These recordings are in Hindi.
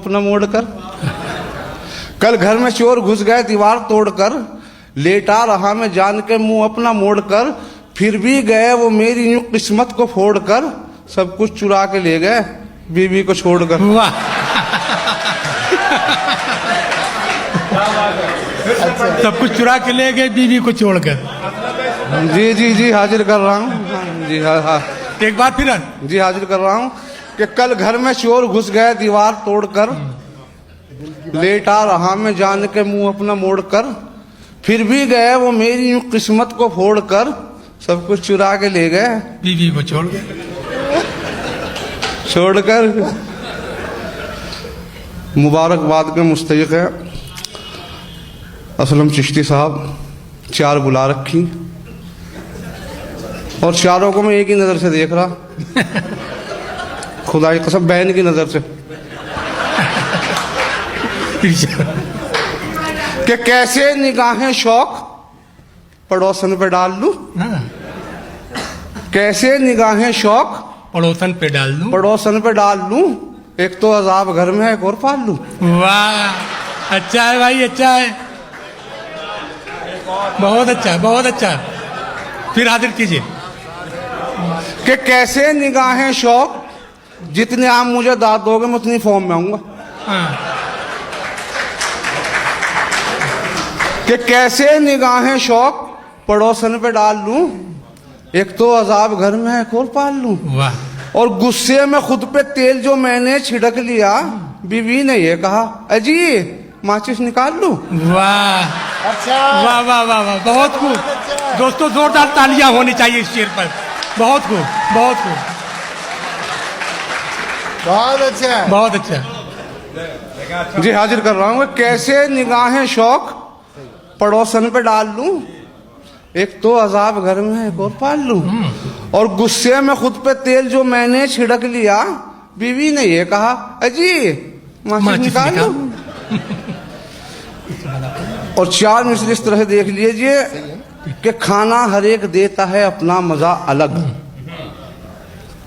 अपना मोड़ कर। कल घर में चोर घुस गए दीवार तोड़कर, लेटा रहा मैं जान के मुंह अपना मोड़ कर, फिर भी गए वो मेरी यूं किस्मत को फोड़ कर, सब कुछ चुरा के ले गए बीवी को छोड़कर। वाह सब कुछ चुरा के ले गए बीवी को छोड़कर। जी जी जी हाजिर कर रहा हूँ जी। हाँ एक बार फिर जी हाजिर कर रहा हूँ कि कल घर में चोर घुस गए दीवार तोड़कर, लेटा रहा मैं जान के मुंह अपना मोड़ कर, फिर भी गए वो मेरी यूं किस्मत को फोड़ कर, सब कुछ चुरा के ले गए बीवी को छोड़कर। मुबारकबाद के मुस्तहिक है असलम चिश्ती साहब, 4 बुला रखी और चारों को मैं एक ही नजर से देख रहा, खुदा की कसम बहन की नजर से, कि कैसे निगाहें शौक पड़ोसन पे डाल लूं, कैसे निगाहें शौक पड़ोसन पे डाल दूं, पड़ोसन पे डाल लूं, एक तो अजाब घर में है एक और पाल लूं। वाह अच्छा है भाई, अच्छा है, बहुत अच्छा बहुत अच्छा। फिर हाजिर कीजिए कि कैसे निगाहें शौक, जितने आप मुझे दाद दोगे मैं उतनी फॉर्म में आऊंगा। कि कैसे निगाहें शौक पड़ोसन पे डाल लूं, एक तो अजाब घर में है एक और पाल लूं। वाह और गुस्से में खुद पे तेल जो मैंने छिड़क लिया, बीवी ने ये कहा अजी माचिस निकाल लूं। वाह अच्छा, वाह वाह वाह वाह, बहुत खूब दोस्तों, जोरदार तालियां होनी चाहिए इस शेर पर। बहुत खूब बहुत खूब, बहुत अच्छा बहुत अच्छा। जी हाजिर कर रहा हूँ। कैसे निगाहें शौक पड़ोसन पे डाल लूं, एक तो अजाब घर में एक और पाल लूं। और गुस्से में खुद पे तेल जो मैंने छिड़क लिया, बीवी ने ये कहा अजी माचिस निकाल लूं। और 4 मिसरे इस तरह देख लीजिए कि खाना हर एक देता है अपना मजा अलग,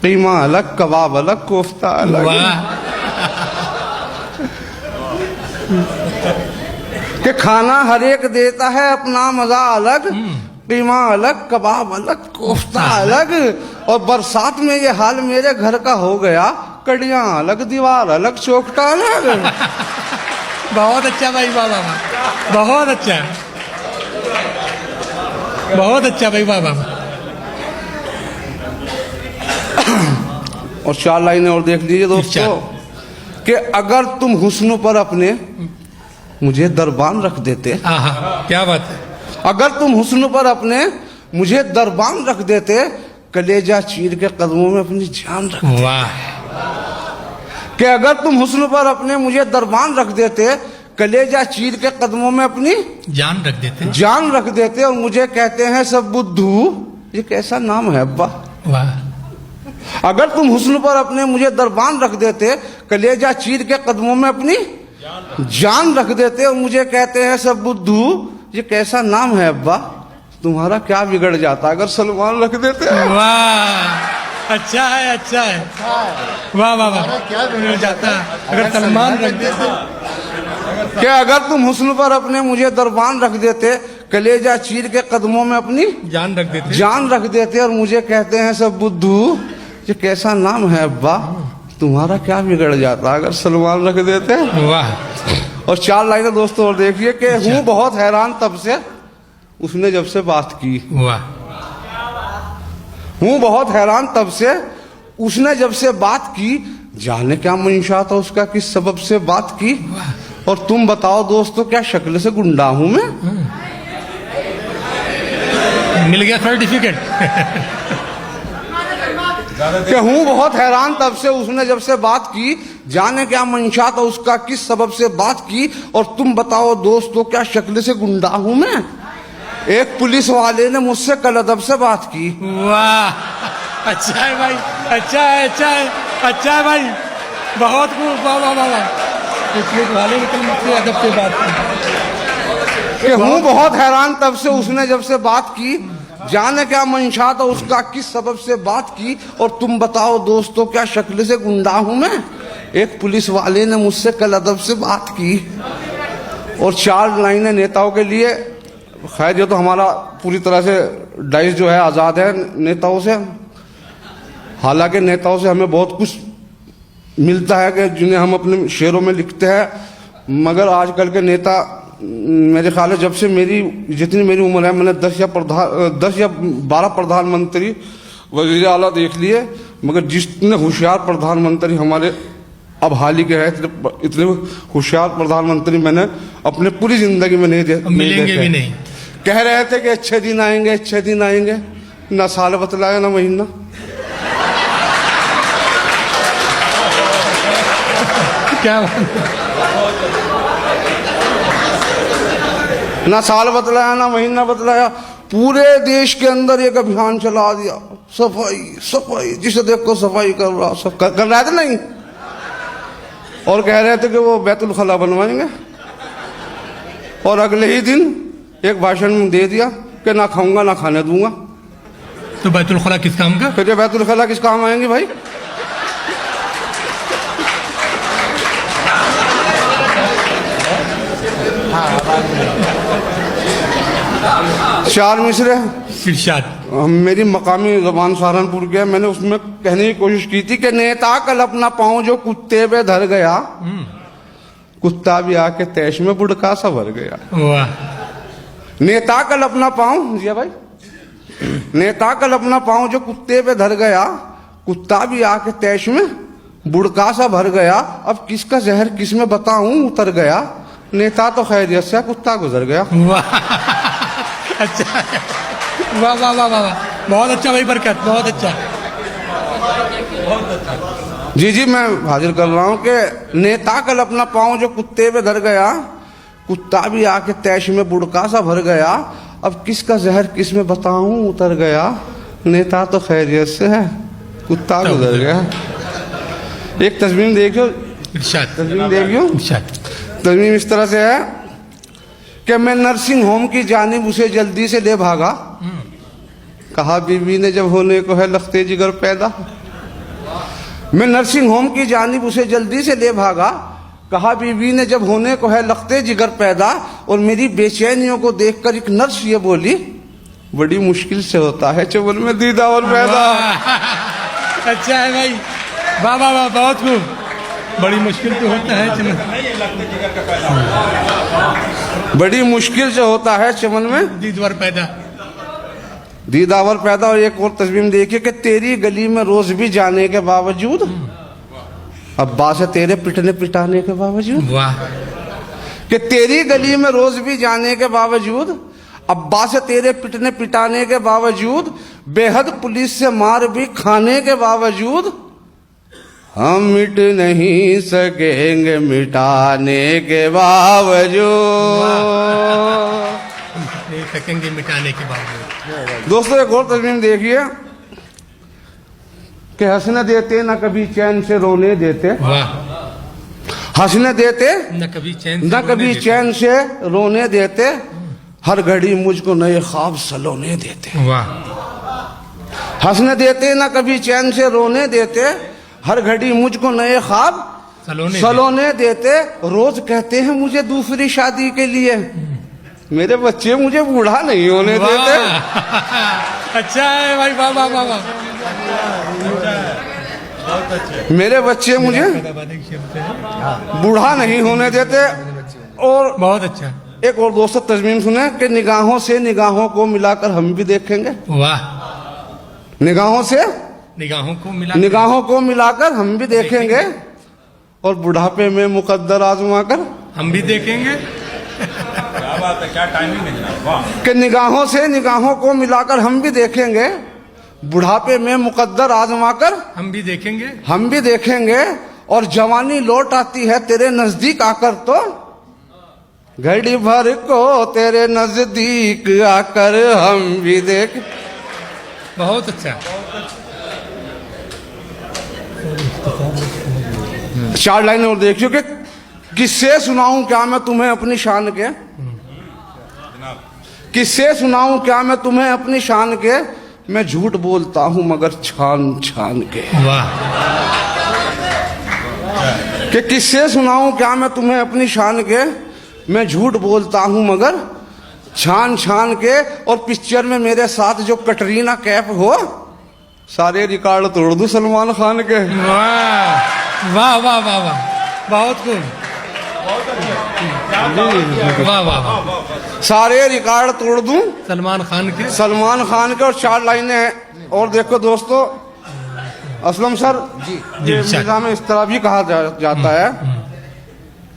कीमा अलग, कबाब अलग, कोफ्ता अलग। कि खाना हर एक देता है अपना मजा अलग, कीमा अलग, कबाब अलग, कोफ्ता अलग। और बरसात में ये हाल मेरे घर का हो गया, कड़ियां अलग, दीवार अलग, चौखटा अलग। बहुत अच्छा भाई, वाह वाह, बहुत अच्छा बहुत अच्छा भाई, वाह वाह। और 4 लाइनें और देख लीजिए दोस्तों कि अगर तुम हुस्न पर अपने मुझे दरबान रख देते, क्या बात है, अगर तुम हुस्न पर अपने मुझे दरबान रख देते, कलेजा चीर के कदमों में अपनी जान रख। वाह कि अगर तुम हुस्न पर अपने मुझे दरबान रख देते, कलेजा चीर के कदमों में अपनी जान रख देते, जान रख देते, और मुझे कहते हैं सब बुद्धू, ये कैसा नाम है अब्बा। वाह अगर तुम हुस्न पर अपने मुझे दरबान रख देते, कलेजा चीर के कदमों में अपनी जान रख देते, और मुझे कहते हैं सब बुद्धू, ये कैसा नाम है अब्बा, तुम्हारा क्या बिगड़ जाता अगर सलमान रख देते। वाह अच्छा है, अच्छा है, वाह वाह वाह, क्या बिगड़ जाता अगर सलमान रख देते। कि अगर तुम हुस्न पर अपने मुझे दरबान रख देते, कलेजा चीर के कदमों में अपनी जान रख देते, जान रख देते, और मुझे कहते हैं सब बुद्धू, ये कैसा नाम है अब्बा, तुम्हारा क्या बिगड़ जाता अगर सलमान रख देते। वाह। और 4 लाइनें दोस्तों और देखिए कि हूँ बहुत हैरान तब से उसने जब से बात की। वाह। हूँ बहुत हैरान तब से उसने जब से बात की, जाने क्या मंशा था उसका, किस सबब से बात की। और तुम बताओ दोस्तों क्या शक्ल से गुंडा हूं मैं। मिल गया सर्टिफिकेट। कि हूँ बहुत हैरान तब से उसने जब से बात की, जाने क्या मंशा था उसका, किस सबब से बात की। और तुम बताओ दोस्तों क्या शक्ल से गुंडा हूं मैं। एक पुलिस वाले ने मुझसे कल अदब से बात की। वाह अच्छा है भाई, अच्छा है, अच्छा है, अच्छा है भाई, बहुत खूब, वाह वाह वाह। पुलिस वाले ने कल मुझसे अदब से बात की। कि हूँ बहुत हैरान तब से उसने जब से बात की, जाने क्या मंशा था उसका, किस सबब से बात की। और तुम बताओ दोस्तों क्या शक्ल से गुंडा हूं मैं। एक पुलिस वाले ने मुझसे कल अदब से बात की और 4 लाइनें नेताओं के लिए। खैर ये तो हमारा पूरी तरह से डाइस जो है आज़ाद है नेताओं से। हालांकि नेताओं से हमें बहुत कुछ मिलता है कि जिन्हें हम अपने शेरों में लिखते हैं, मगर आजकल के नेता मेरे ख्याल है जब से जितनी मेरी उम्र है मैंने 10 या 12 प्रधानमंत्री वज़ीर आला देख लिए, मगर जितने होशियार प्रधानमंत्री हमारे अब हाल ही के हैं इतने होशियार प्रधानमंत्री मैंने अपने पूरी जिंदगी में नहीं मिलेंगे भी नहीं। कह रहे थे कि अच्छे दिन आएंगे, अच्छे दिन आएंगे, ना साल बतलाया ना महीना। क्या ना साल बतलाया ना महीना बतलाया। पूरे देश के अंदर एक अभियान चला दिया, सफाई सफाई, जिसे देखो सफाई कर रहा, सब कर रहे थे नहीं, और कह रहे थे कि वो बैतुल खला बनवाएंगे। और अगले ही दिन एक भाषण में दे दिया कि ना खाऊंगा ना खाने दूंगा। तो बैतुल खला किस काम का? फिर बैतुल खला किस काम आएंगे भाई? चार मिसरे इरशाद मेरी मकामी ज़बान सहारनपुर की है, मैंने उसमें कहने की कोशिश की थी कि नेता कल अपना पाँव जो कुत्ते पे धर गया, कुत्ता भी आके तैश में बुड़का सा भर गया। वाह। नेता कल अपना पाँव, जी भाई, नेता कल अपना पाँव जो कुत्ते पे धर गया, कुत्ता भी आके तैश में बुड़का सा भर गया। अब किसका जहर किस में बताऊं उतर गया, नेता तो खैरियत से, कुत्ता गुजर गया। वाह अच्छा, वाह वाह वाह वाह, बहुत अच्छा भाई, बरकत, बहुत अच्छा। जी जी मैं हाजिर कर रहा हूं कि नेता कल अपना पाँव जो कुत्ते पे धर गया, कुत्ता भी आके तैश में बुड़का सा भर गया। अब किसका जहर किस में बताऊं उतर गया, नेता तो खैरियत से है, कुत्ता गुजर गया। एक तस्वीर देखियो, तस्वीर देखियो, तस्वीर इस तरह से है कि मैं नर्सिंग होम की जानिब उसे जल्दी से ले भागा, कहा बीवी ने जब होने को है लखते जिगर पैदा। मैं नर्सिंग होम की जानिब उसे जल्दी से ले भागा, कहा बीवी ने जब होने को है लखते जिगर पैदा। और मेरी बेचैनियों को देखकर एक नर्स ये बोली, बड़ी मुश्किल से होता है चवल में दीदा और पैदा। अच्छा है भाई, वाह वाह वाह, बहुत खूब। बड़ी मुश्किल से होता है चमन, बड़ी मुश्किल से होता है चमन में दीदावर पैदा, दीदावर पैदा। और एक और तस्वीर देखिए कि तेरी गली में रोज भी जाने के बावजूद, अब्बा से तेरे पिटने पिटाने के बावजूद, वाह, कि तेरी गली में रोज भी जाने के बावजूद, अब्बा से तेरे पिटने पिटाने के बावजूद, बेहद पुलिस से मार भी खाने के बावजूद, हम मिट नहीं सकेंगे मिटाने के बावजूद, नहीं सकेंगे मिटाने के बावजूद। दोस्तों एक और तस्वीर देखिए कि हंसने देते ना कभी चैन से रोने देते, वाह, हंसने देते न कभी चैन न कभी चैन से रोने देते, हर घड़ी मुझको नए ख्वाब सलोने देते। वाह, हंसने देते ना कभी चैन से रोने देते, हर घड़ी मुझको नए ख्वाब सलोने देते। रोज कहते हैं मुझे दूसरी शादी के लिए, मेरे बच्चे मुझे बूढ़ा नहीं होने देते। अच्छा है भाई, वाह वाह वाह वाह, मेरे बच्चे मुझे बूढ़ा नहीं होने देते। और बहुत अच्छा। एक और दोस्तों तस्वीर सुने कि निगाहों से निगाहों को मिलाकर हम भी देखेंगे, वाह, निगाहों से निगाहों को मिलाकर हम भी देखेंगे, और बुढ़ापे में मुकद्दर आजमा कर हम भी देखेंगे। क्या बात है, क्या टाइमिंग है जनाब, वाह। कि निगाहों से निगाहों को मिलाकर हम भी देखेंगे, बुढ़ापे में मुकद्दर आजमा कर हम भी देखेंगे। और जवानी लौट आती है तेरे नजदीक आकर तो, घड़ी भर को तेरे नजदीक आकर हम भी देख। बहुत अच्छा। 4 लाइनें और देखियो कि किससे सुनाऊं क्या मैं तुम्हें अपनी शान के, किससे सुनाऊं क्या मैं तुम्हें अपनी शान के, मैं झूठ बोलता हूं मगर छान छान के। वाह, कि किससे सुनाऊं क्या मैं तुम्हें अपनी शान के, मैं झूठ बोलता हूं मगर छान छान के। और पिक्चर में मेरे साथ जो कटरीना कैफ हो, सारे रिकॉर्ड तोड़ दूं सलमान खान के। वाह वाह वाह वाह वाह, बहुत खूब, वाह वाह वाह, सारे रिकॉर्ड तोड़ दूं सलमान खान के। सलमान खान के। और 4 लाइनें हैं। और देखो दोस्तों, असलम सर जी, ये सर। मिर्जा में इस तरह भी कहा जाता है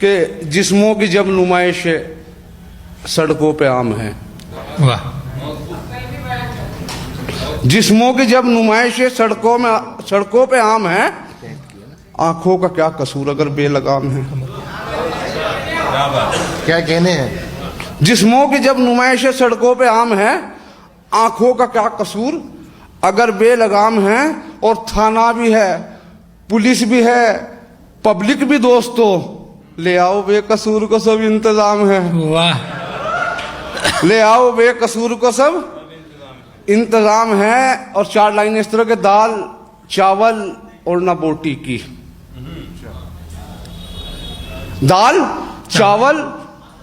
कि जिस्मों की जब नुमाइश सड़कों पे आम है, वाह, जिस्मों की जब नुमाइश सड़कों पे आम है, आंखों का क्या कसूर अगर बेलगाम है। क्या बात है। क्या कहने हैं? जिस्मों की जब नुमाइश सड़कों पे आम है, आंखों का क्या कसूर अगर बेलगाम है। और थाना भी है, पुलिस भी है, पब्लिक भी दोस्तों, ले आओ बेकसूर को सब इंतजाम है। वाह, ले आओ बेकसूर को सब इंतजाम है। और 4 लाइनें इस तरह के, दाल चावल और ना बोटी की, दाल चावल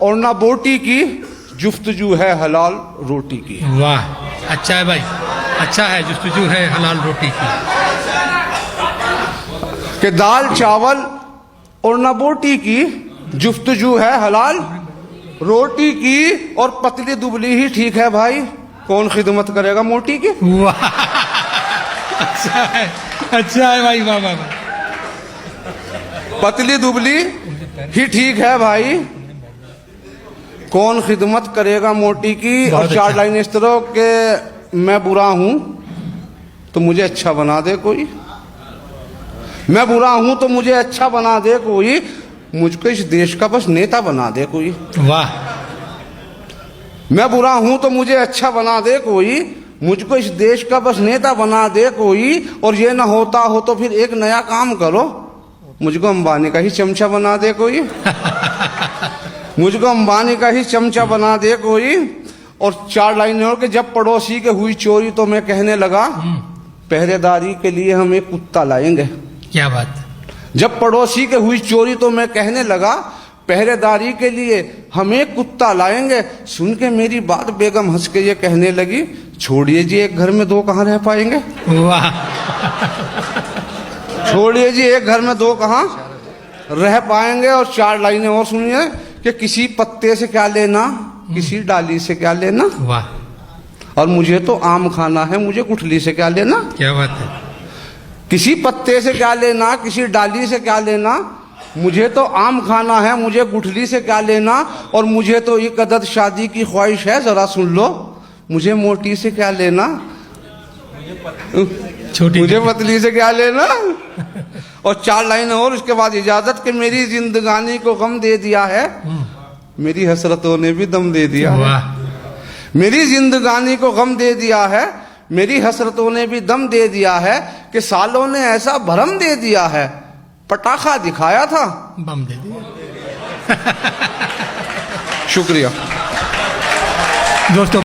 और ना बोटी की, जुफ्तजू है हलाल रोटी की। वाह, अच्छा है भाई, अच्छा है, जुस्तजू है हलाल रोटी की। कि दाल चावल और ना बोटी की, जुफ्तजू है हलाल रोटी की। और पतली दुबली ही ठीक है भाई, कौन खिदमत करेगा मोटी की। वाह, अच्छा है, अच्छा है भाई, वाह वाह वाह, पतली दुबली ही ठीक है भाई, कौन खिदमत करेगा मोटी की। बहुत और 4 अच्छा। लाइन इस तरह के, मैं बुरा हूं तो मुझे अच्छा बना दे कोई, मैं बुरा हूं तो मुझे अच्छा बना दे कोई, मुझको इस देश का बस नेता बना दे कोई। वाह, मैं बुरा हूं तो मुझे अच्छा बना दे कोई, मुझको इस देश का बस नेता बना दे कोई। और ये ना होता हो तो फिर एक नया काम करो, मुझको अंबानी का ही चमचा बना दे कोई, मुझको अंबानी का ही चमचा बना दे कोई। और 4 लाइनें और कि जब पड़ोसी के हुई चोरी तो मैं कहने लगा, पहरेदारी के लिए हम एक कुत्ता लाएंगे। क्या बात, जब पड़ोसी के हुई चोरी तो मैं कहने लगा, पहरेदारी के लिए हम एक कुत्ता लाएंगे। सुन के मेरी बात बेगम हंस के ये कहने लगी, छोड़िए जी एक घर में 2 कहाँ रह पाएंगे। वाह, छोड़िए जी एक घर में 2 कहाँ रह पाएंगे। और 4 लाइनें और सुनिए कि किसी पत्ते से क्या लेना, किसी डाली से क्या लेना, वाह, और मुझे तो आम खाना है, मुझे गुठली से क्या लेना। क्या बात है, किसी पत्ते से क्या लेना, किसी डाली से क्या लेना, मुझे तो आम खाना है, मुझे गुठली से क्या लेना। और मुझे तो एक अदद शादी की ख्वाहिश है, जरा सुन लो, मुझे मोटी से क्या लेना, छोटी मुझे पतली से क्या लेना। और 4 लाइन और उसके बाद इजाजत कि मेरी जिंदगानी को गम दे दिया है, मेरी हसरतों ने भी दम दे दिया है। वाह, मेरी जिंदगानी को गम दे दिया है, मेरी हसरतों ने भी दम दे दिया है। कि सालों ने ऐसा भरम दे दिया है, पटाखा दिखाया था, बम दे दिया। शुक्रिया दोस्तों।